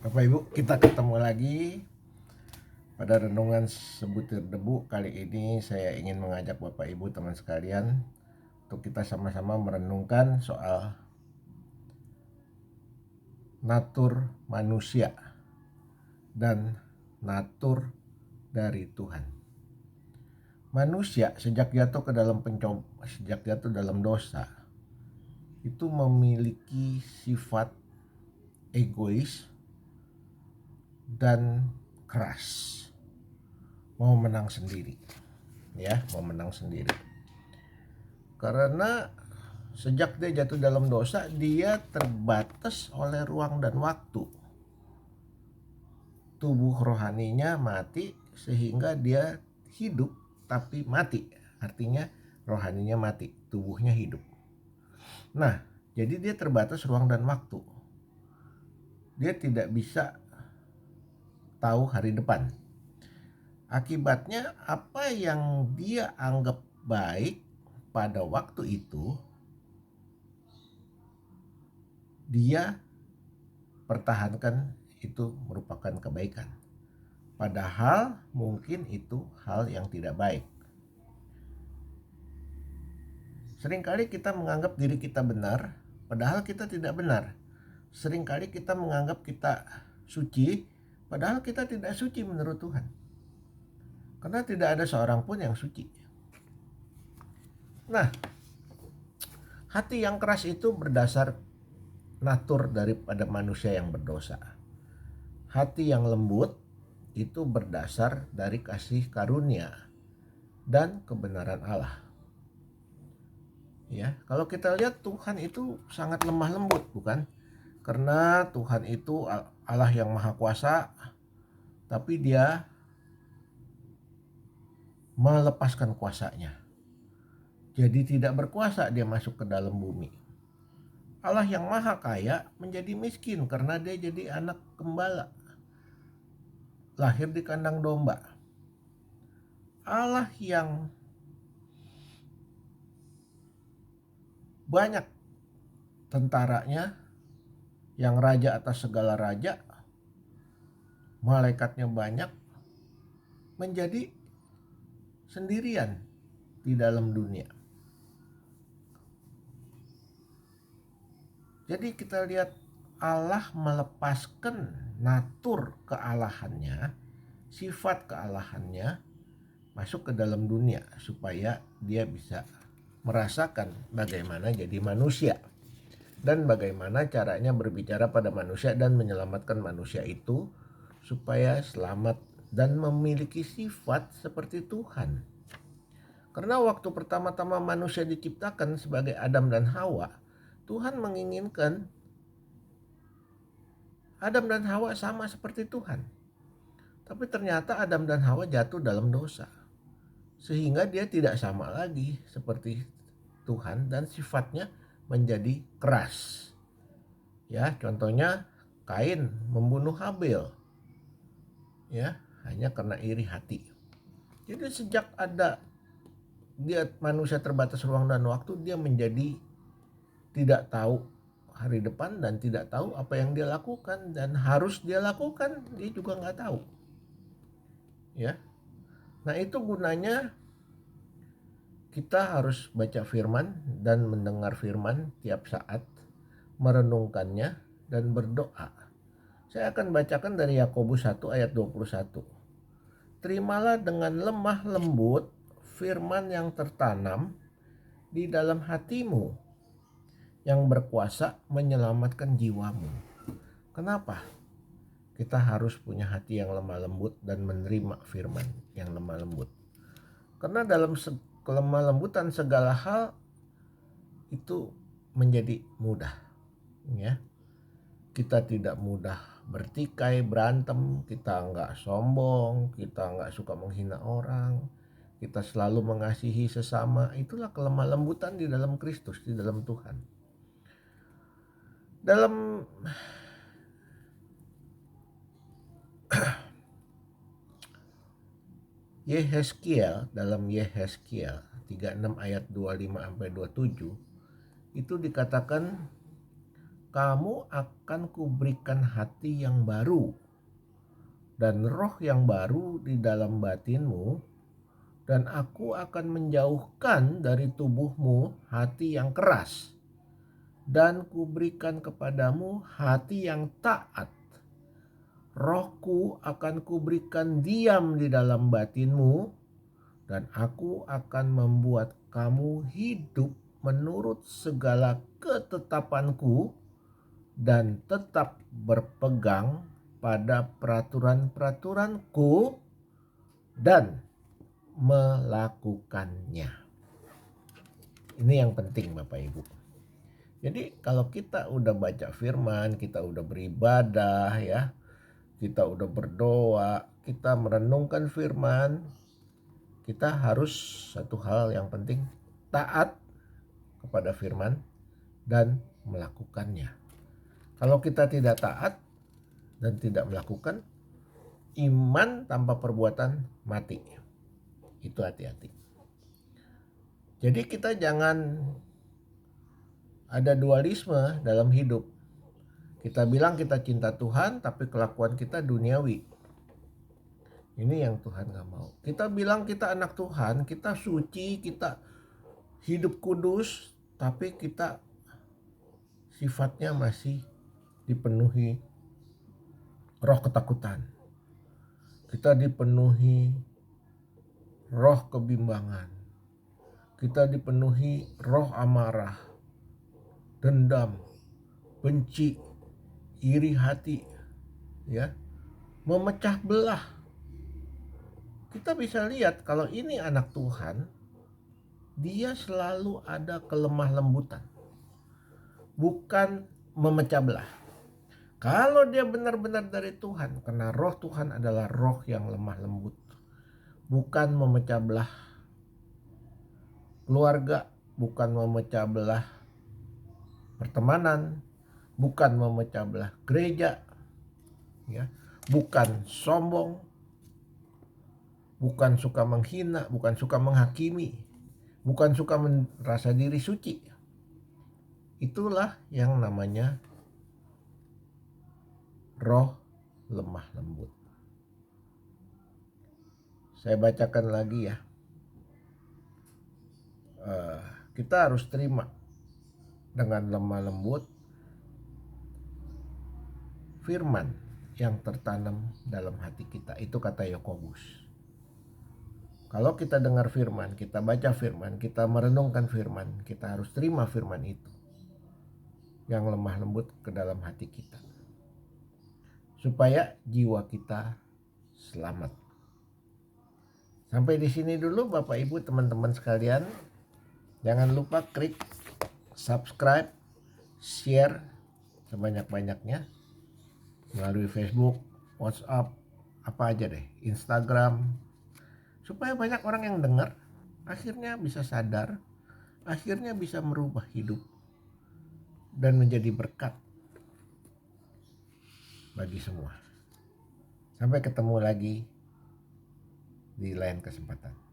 Bapak Ibu, kita ketemu lagi pada renungan sebutir debu. Kali ini saya ingin mengajak Bapak Ibu teman sekalian untuk kita sama-sama merenungkan soal natur manusia dan natur dari Tuhan. Manusia sejak jatuh dalam dosa itu memiliki sifat egois dan keras, mau menang sendiri. Mau menang sendiri. Karena sejak dia jatuh dalam dosa, dia terbatas oleh ruang dan waktu. Tubuh rohaninya mati sehingga dia hidup tapi mati. Artinya rohaninya mati, tubuhnya hidup. Nah, jadi dia terbatas ruang dan waktu. Dia tidak bisa tahu hari depan. Akibatnya apa yang dia anggap baik pada waktu itu, dia pertahankan itu merupakan kebaikan. Padahal mungkin itu hal yang tidak baik. Seringkali kita menganggap diri kita benar, padahal kita tidak benar. Seringkali kita menganggap kita suci, padahal kita tidak suci menurut Tuhan. Karena tidak ada seorang pun yang suci. Nah, hati yang keras itu berdasar natur daripada manusia yang berdosa. Hati yang lembut itu berdasar dari kasih karunia dan kebenaran Allah. Ya, kalau kita lihat Tuhan itu sangat lemah lembut, bukan? Karena Tuhan itu Allah yang maha kuasa, tapi dia melepaskan kuasanya. Jadi tidak berkuasa dia masuk ke dalam bumi. Allah yang maha kaya menjadi miskin karena dia jadi anak gembala, lahir di kandang domba. Allah yang banyak tentaranya, yang raja atas segala raja, malaikatnya banyak, menjadi sendirian di dalam dunia. Jadi kita lihat Allah melepaskan natur kealahannya, sifat kealahannya masuk ke dalam dunia supaya dia bisa merasakan bagaimana jadi manusia dan bagaimana caranya berbicara pada manusia dan menyelamatkan manusia itu supaya selamat dan memiliki sifat seperti Tuhan. Karena waktu pertama-tama manusia diciptakan sebagai Adam dan Hawa, Tuhan menginginkan Adam dan Hawa sama seperti Tuhan. Tapi ternyata Adam dan Hawa jatuh dalam dosa. Sehingga dia tidak sama lagi seperti Tuhan dan sifatnya menjadi keras. Ya, contohnya Kain membunuh Habel. Ya, hanya karena iri hati. Jadi sejak ada dia manusia terbatas ruang dan waktu, dia menjadi tidak tahu hari depan dan tidak tahu apa yang dia lakukan dan harus dia lakukan dia juga nggak tahu. Ya, nah itu gunanya kita harus baca firman dan mendengar firman tiap saat, merenungkannya dan berdoa. Saya akan bacakan dari Yakobus 1 ayat 21. Terimalah dengan lemah lembut firman yang tertanam di dalam hatimu, yang berkuasa menyelamatkan jiwamu. Kenapa kita harus punya hati yang lemah lembut dan menerima firman yang lemah lembut? Karena dalam kelemah lembutan segala hal itu menjadi mudah. Ya, kita tidak mudah bertikai, berantem, kita nggak sombong, kita nggak suka menghina orang, kita selalu mengasihi sesama. Itulah kelemah lembutan di dalam Kristus, di dalam Tuhan. Dalam dalam Yehezkiel 36 ayat 25 sampai 27 itu dikatakan kamu akan kuberikan hati yang baru dan roh yang baru di dalam batinmu, dan aku akan menjauhkan dari tubuhmu hati yang keras, dan kuberikan kepadamu hati yang taat. Rohku akan kuberikan diam di dalam batinmu, dan aku akan membuat kamu hidup menurut segala ketetapanku dan tetap berpegang pada peraturan-peraturanku dan melakukannya. Ini yang penting Bapak Ibu. Jadi kalau kita udah baca firman, kita udah beribadah ya, kita udah berdoa, kita merenungkan firman, kita harus satu hal yang penting, taat kepada firman dan melakukannya. Kalau kita tidak taat dan tidak melakukan, iman tanpa perbuatan mati. Itu hati-hati. Jadi kita jangan ada dualisme dalam hidup. Kita bilang kita cinta Tuhan, tapi kelakuan kita duniawi. Ini yang Tuhan gak mau. Kita bilang kita anak Tuhan, kita suci, kita hidup kudus, tapi kita sifatnya masih dipenuhi roh ketakutan. Kita dipenuhi roh kebimbangan. Kita dipenuhi roh amarah, dendam, benci, iri hati, ya, memecah belah. Kita bisa lihat kalau ini anak Tuhan, dia selalu ada kelemah lembutan, bukan memecah belah. Kalau dia benar-benar dari Tuhan, karena roh Tuhan adalah roh yang lemah lembut, bukan memecah belah keluarga, bukan memecah belah pertemanan, bukan memecah belah gereja, ya, bukan sombong, bukan suka menghina, bukan suka menghakimi, bukan suka merasa diri suci. Itulah yang namanya roh lemah lembut. Saya bacakan lagi ya. Kita harus terima dengan lemah lembut firman yang tertanam dalam hati kita. Itu kata Yakobus. Kalau kita dengar firman, kita baca firman, kita merenungkan firman, kita harus terima firman itu yang lemah lembut ke dalam hati kita, supaya jiwa kita selamat. Sampai di sini dulu Bapak Ibu teman-teman sekalian. Jangan lupa klik subscribe, share sebanyak-banyaknya melalui Facebook, WhatsApp, apa aja deh, Instagram, supaya banyak orang yang dengar, akhirnya bisa sadar, akhirnya bisa merubah hidup dan menjadi berkat bagi semua. Sampai ketemu lagi di lain kesempatan.